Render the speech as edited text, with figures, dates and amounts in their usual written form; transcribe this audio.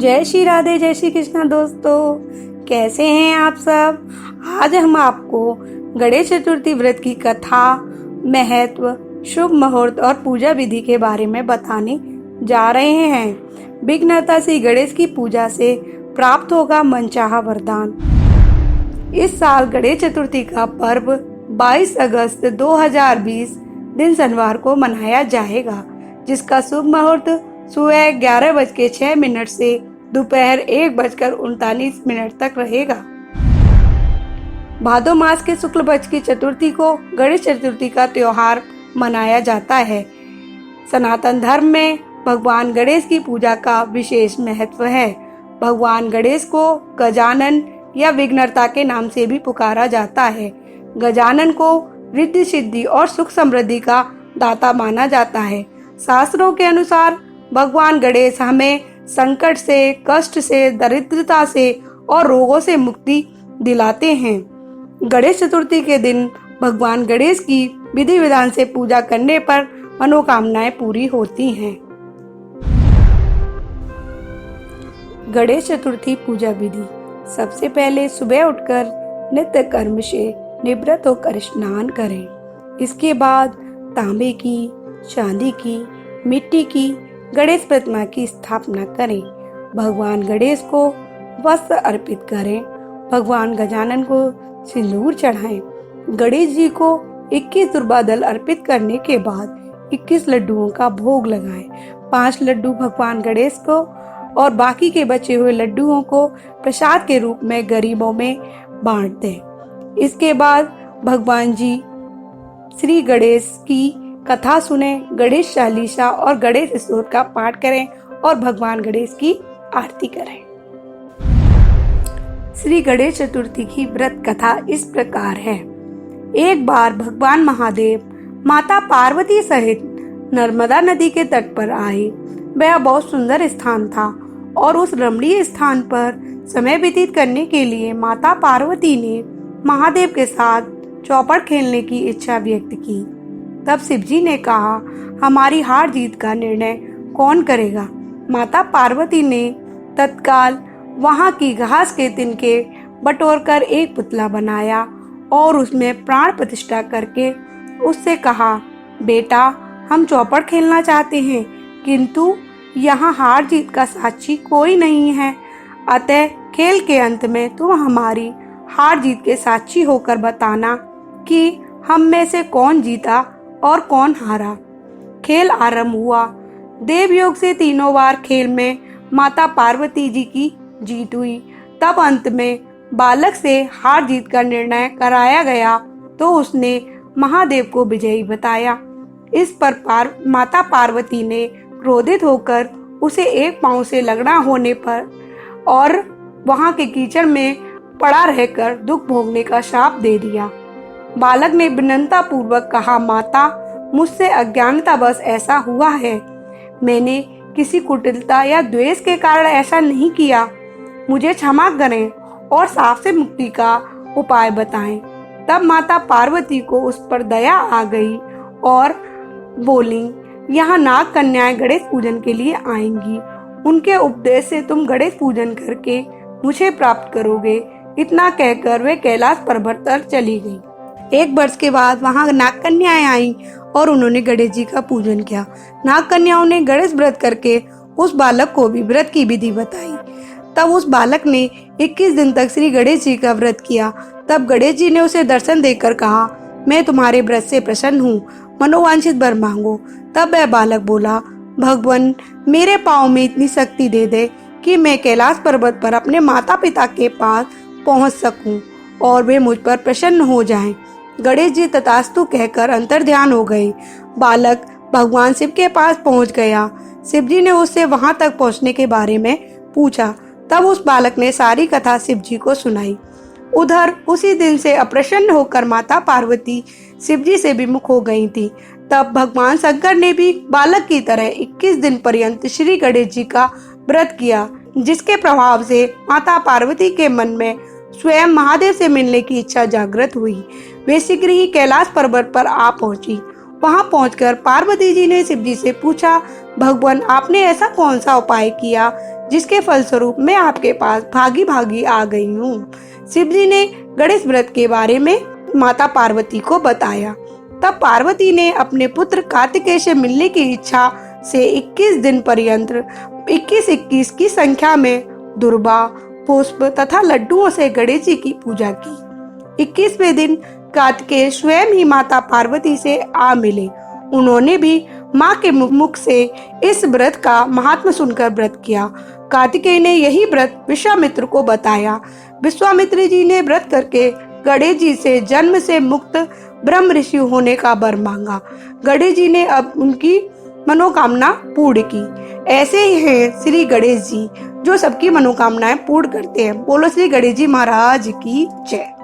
जय श्री राधे, जय श्री कृष्णा। दोस्तों, कैसे हैं आप सब। आज हम आपको गणेश चतुर्थी व्रत की कथा, महत्व, शुभ मुहूर्त और पूजा विधि के बारे में बताने जा रहे हैं। विघ्नहर्ता श्री गणेश की पूजा से प्राप्त होगा मनचाहा वरदान। इस साल गणेश चतुर्थी का पर्व 22 अगस्त 2020 दिन शनिवार को मनाया जाएगा, जिसका शुभ मुहूर्त सुबह 11:06 से दोपहर 1:39 तक रहेगा। भादो मास के शुक्ल पक्ष की चतुर्थी को गणेश चतुर्थी का त्योहार मनाया जाता है। सनातन धर्म में भगवान गणेश की पूजा का विशेष महत्व है। भगवान गणेश को गजानन या विघ्नहर्ता के नाम से भी पुकारा जाता है। गजानन को रिद्धि सिद्धि और सुख समृद्धि का दाता माना जाता है। शास्त्रों के अनुसार भगवान गणेश हमें संकट से, कष्ट से, दरिद्रता से और रोगों से मुक्ति दिलाते हैं। गणेश चतुर्थी के दिन भगवान गणेश की विधि विधान से पूजा करने पर मनोकामनाएं पूरी होती हैं। गणेश चतुर्थी पूजा विधि। सबसे पहले सुबह उठकर नित्य कर्म से निवृत्त होकर स्नान करें। इसके बाद तांबे की, चांदी की, मिट्टी की गणेश प्रतिमा की स्थापना करें। भगवान गणेश को वस्त्र अर्पित करें। भगवान गजानन को सिंदूर चढ़ाएं। गणेश जी को 21 दुर्बादल अर्पित करने के बाद 21 लड्डुओं का भोग लगाएं। 5 लड्डू भगवान गणेश को और बाकी के बचे हुए लड्डुओं को प्रसाद के रूप में गरीबों में बांट दें। इसके बाद भगवान जी श्री गणेश की कथा सुने, गणेश चालीसा और गणेश स्तोत्र का पाठ करें और भगवान गणेश की आरती करें। श्री गणेश चतुर्थी की व्रत कथा इस प्रकार है। एक बार भगवान महादेव माता पार्वती सहित नर्मदा नदी के तट पर आए। वह बहुत सुंदर स्थान था और उस रमणीय स्थान पर समय व्यतीत करने के लिए माता पार्वती ने महादेव के साथ चौपड़ खेलने की इच्छा व्यक्त की। तब शिवजी ने कहा, हमारी हार जीत का निर्णय कौन करेगा। माता पार्वती ने तत्काल वहां की घास के तिनके बटोरकर एक पुतला बनाया और उसमें प्राण प्रतिष्ठा करके उससे कहा, बेटा, हम चौपड़ खेलना चाहते हैं, किंतु यहाँ हार जीत का साक्षी कोई नहीं है। अतः खेल के अंत में तुम हमारी हार जीत के साक्षी होकर बताना कि हम में से कौन जीता और कौन हारा। खेल आरंभ हुआ। देवयोग से 3 बार खेल में माता पार्वती जी की जीत हुई। तब अंत में बालक से हार जीत का निर्णय कराया गया तो उसने महादेव को विजयी बताया। इस पर माता पार्वती ने क्रोधित होकर उसे एक पांव से लगना होने पर और वहां के कीचड़ में पड़ा रहकर दुख भोगने का शाप दे दिया। बालक ने विनम्रता पूर्वक कहा, माता, मुझसे अज्ञानतावश ऐसा हुआ है। मैंने किसी कुटिलता या द्वेष के कारण ऐसा नहीं किया। मुझे क्षमा करें और साफ से मुक्ति का उपाय बताएं। तब माता पार्वती को उस पर दया आ गई और बोली, यहाँ नाग कन्याएं गणेश पूजन के लिए आएंगी। उनके उपदेश से तुम गणेश पूजन करके मुझे प्राप्त करोगे। इतना कहकर वे कैलाश पर्वत पर चली गई। 1 वर्ष के बाद वहां नाग कन्याएं आईं और उन्होंने गणेश जी का पूजन किया। नाग कन्याओं ने गणेश व्रत करके उस बालक को भी व्रत की विधि बताई। तब उस बालक ने 21 दिन तक श्री गणेश जी का व्रत किया। तब गणेश जी ने उसे दर्शन देकर कहा, मैं तुम्हारे व्रत से प्रसन्न हूँ, मनोवांछित वर मांगो। तब वह बालक बोला, भगवान, मेरे पाँव में इतनी शक्ति दे दे कि मैं कैलाश पर्वत पर अपने माता पिता के पास पहुँच सकूँ और वे मुझ पर प्रसन्न हो जाएं। गणेश जी तथास्तु कहकर अंतर्ध्यान हो गए। बालक भगवान शिव के पास पहुंच गया। शिव जी ने उससे वहां तक पहुंचने के बारे में पूछा। तब उस बालक ने सारी कथा शिव जी को सुनाई। उधर उसी दिन से अप्रसन्न होकर माता पार्वती शिव जी से विमुख हो गई थी। तब भगवान शंकर ने भी बालक की तरह 21 दिन पर्यंत श्री गणेश जी का व्रत किया, जिसके प्रभाव से माता पार्वती के मन में स्वयं महादेव से मिलने की इच्छा जागृत हुई। वे शीघ्र ही कैलाश पर्वत पर आ पहुंची वहां पहुंचकर पार्वती जी ने शिव जी से पूछा, भगवान आपने ऐसा कौन सा उपाय किया जिसके फलस्वरूप मैं आपके पास भागी भागी आ गई हूँ। शिव जी ने गणेश व्रत के बारे में माता पार्वती को बताया। तब पार्वती ने अपने पुत्र कार्तिकेय से मिलने की इच्छा से 21 दिन पर्यंत 21-21 की संख्या में दुर्बा, पुष्प तथा लड्डुओं से गणेश जी की पूजा की। 21वें दिन कार्तिकेय स्वयं ही माता पार्वती से आ मिले। उन्होंने भी माँ के मुख से इस व्रत का महात्म सुनकर व्रत किया। कार्तिकेय ने यही व्रत विश्वामित्र को बताया। विश्वामित्र जी ने व्रत करके गणेश जी से जन्म से मुक्त ब्रह्म ऋषि होने का वर मांगा। गणेश जी ने अब उनकी मनोकामना पूर्ण की। ऐसे ही हैं श्री गणेश जी, जो सबकी मनोकामनाएं पूर्ण करते हैं। बोलो श्री गणेश जी महाराज की जय।